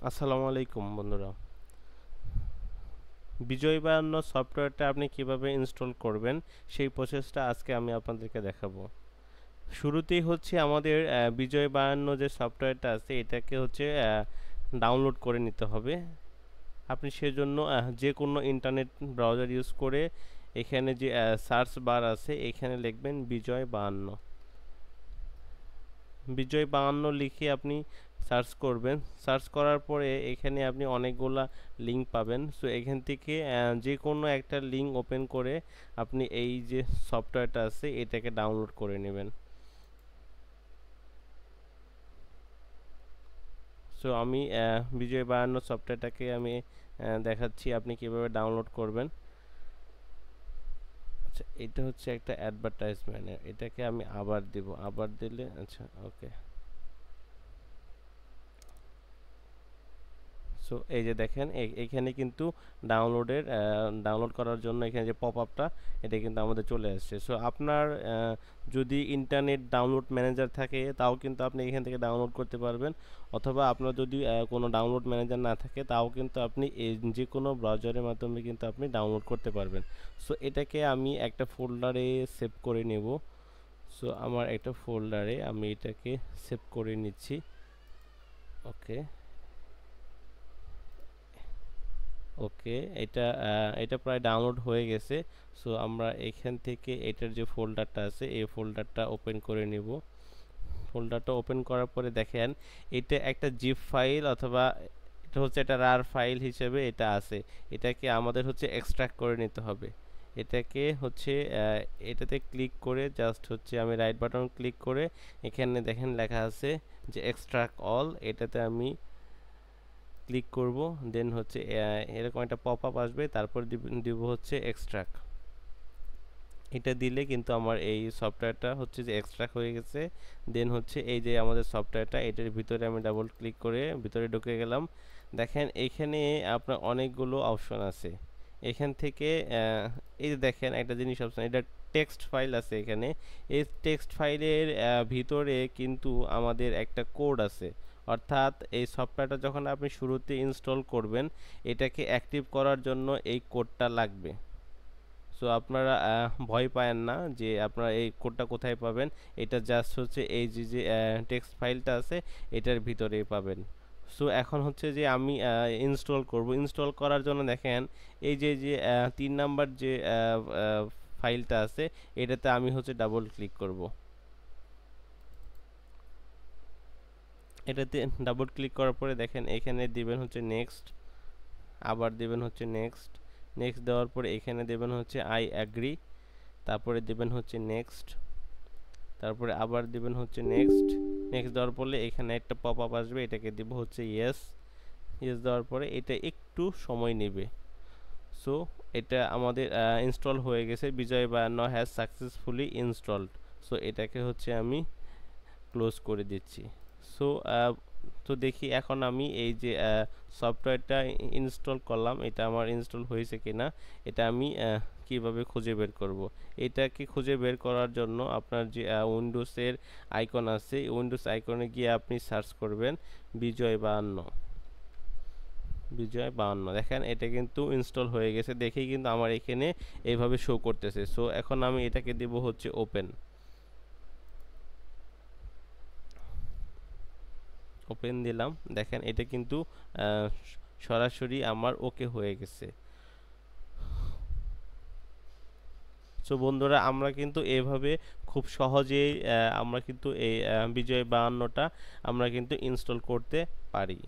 আসসালামু আলাইকুম বন্ধুরা। বিজয় বায়ান্ন সফটওয়্যারটা আপনি কিভাবে ইনস্টল করবেন সেই প্রসেসটা আজকে আমি আপনাদেরকে দেখাবো। শুরুতেই হচ্ছে আমাদের বিজয় বায়ান্ন যে সফটওয়্যারটা আছে এটাকে হচ্ছে ডাউনলোড করে নিতে হবে। আপনি সেজন্য যে কোনো ইন্টারনেট ব্রাউজার ইউজ করে এখানে যে সার্চ বার আছে এখানে লিখবেন বিজয় বায়ান্ন। বিজয় বায়ান্ন লিখে আপনি সার্চ করবেন। সার্চ করার পরে এখানে আপনি অনেকগুলা লিঙ্ক পাবেন। সো এখান থেকে যে কোনো একটা লিঙ্ক ওপেন করে আপনি এই যে সফটওয়্যারটা আছে এটাকে ডাউনলোড করে নেবেন। সো আমি বিজয় বায়ান্ন সফটওয়্যারটাকে আমি দেখাচ্ছি আপনি কিভাবে ডাউনলোড করবেন। আচ্ছা, এটা হচ্ছে একটা অ্যাডভার্টাইজমেন্ট, এটাকে আমি আবার দিব, আবার দিলে আচ্ছা ওকে। সো এই যে দেখেন এইখানে কিন্তু ডাউনলোড করার জন্য এখানে যে পপ আপটা এটা কিন্তু আমাদের চলে আসছে। সো আপনার যদি ইন্টারনেট ডাউনলোড ম্যানেজার থাকে তাও কিন্তু আপনি এখান থেকে ডাউনলোড করতে পারবেন, অথবা আপনার যদি কোনো ডাউনলোড ম্যানেজার না থাকে তাও কিন্তু আপনি এই যে কোনো ব্রাউজারের মাধ্যমে কিন্তু আপনি ডাউনলোড করতে পারবেন। সো এটাকে আমি একটা ফোল্ডারে সেভ করে নেব। সো আমার একটা ফোল্ডারে আমি এটাকে সেভ করে নিচ্ছি। ওকে ওকে, এটা প্রায় ডাউনলোড হয়ে গেছে। সো আমরা এখান থেকে এটার যে ফোল্ডারটা আছে এই ফোল্ডারটা ওপেন করে নিব। ফোল্ডারটা ওপেন করার পরে দেখেন এটা একটা জিপ ফাইল, অথবা এটা হচ্ছে একটা রার ফাইল হিসেবে এটা আছে। এটাকে আমাদের হচ্ছে এক্সট্রাক্ট করে নিতে হবে। এটাকে হচ্ছে এটাতে ক্লিক করে জাস্ট হচ্ছে আমি রাইট বাটন ক্লিক করে এখানে দেখেন লেখা আছে যে এক্সট্রাক্ট অল, এটাতে আমি ক্লিক করব। দেন হচ্ছে এরকম একটা পপ আপ আসবে, তারপর দিব হচ্ছে এক্সট্রাক্ট। এটা দিলে কিন্তু আমার এই সফটওয়্যারটা হচ্ছে যে এক্সট্রাক্ট হয়ে গেছে। দেন হচ্ছে এই যে আমাদের সফটওয়্যারটা এটার ভিতরে আমি ডাবল ক্লিক করে ভিতরে ঢুকে গেলাম। দেখেন এখানে আপনার অনেকগুলো অপশন আছে। এখান থেকে এই যে দেখেন একটা জিনিস অপশন, এটা টেক্সট ফাইল আছে এখানে। এই টেক্সট ফাইলের ভিতরে কিন্তু আমাদের একটা কোড আছে। অর্থাৎ এই সফটওয়্যারটা যখন আপনি শুরুতে ইনস্টল করবেন এটাকে অ্যাক্টিভ করার জন্য এই কোডটা লাগবে। সো আপনারা ভয় পায়েন না যে আপনারা এই কোডটা কোথায় পাবেন। এটা জাস্ট হচ্ছে এই যে টেক্সট ফাইলটা আছে এটার ভিতরেই পাবেন। সো এখন হচ্ছে যে আমি ইনস্টল করব। ইনস্টল করার জন্য দেখেন এই যে 3 নাম্বার যে ফাইলটা আছে এটাতে আমি হচ্ছে ডাবল ক্লিক করব। এটাতে ডাবল ক্লিক করার পরে দেখেন এখানে দিবেন হচ্ছে নেক্সট, আবার দিবেন হচ্ছে নেক্সট। নেক্সট দেওয়ার পরে এখানে দেবেন হচ্ছে আই অ্যাগ্রি, তারপরে দেবেন হচ্ছে নেক্সট, তারপরে আবার দিবেন হচ্ছে নেক্সট। নেক্সট দেওয়ার পরে এখানে একটা পপ আপ আসবে, এটাকে দিব হচ্ছে ইয়েস। ইয়েস দেওয়ার পরে এটা একটু সময় নেবে। সো এটা আমাদের ইনস্টল হয়ে গেছে, বিজয় বায়ান্ন হ্যাজ সাকসেসফুলি ইনস্টলড। সো এটাকে হচ্ছে আমি ক্লোজ করে দিচ্ছি। সো তো দেখি এখন আমি এই যে সফটওয়্যারটা ইনস্টল করলাম এটা আমার ইনস্টল হয়েছে কিনা এটা আমি কিভাবে খুঁজে বের করব। এটাকে খুঁজে বের করার জন্য আপনার যে উইন্ডোজের আইকন আছে উইন্ডোজ আইকনে গিয়ে আপনি সার্চ করবেন বিজয় বায়ান্ন। বিজয় বায়ান্ন দেখেন এটা কিন্তু ইনস্টল হয়ে গেছে, দেখেই কিন্তু আমার এখানে এইভাবে শো করতেছে। সো এখন আমি এটাকে দেব হচ্ছে ওপেন। ওপেন দিলাম, দেখেন এটা কিন্তু সরাসরি আমার ওকে হয়ে গেছে। সো বন্ধুরা আমরা কিন্তু এভাবে খুব সহজেই আমরা কিন্তু এই বিজয় বায়ান্নটা আমরা কিন্তু ইনস্টল করতে পারি।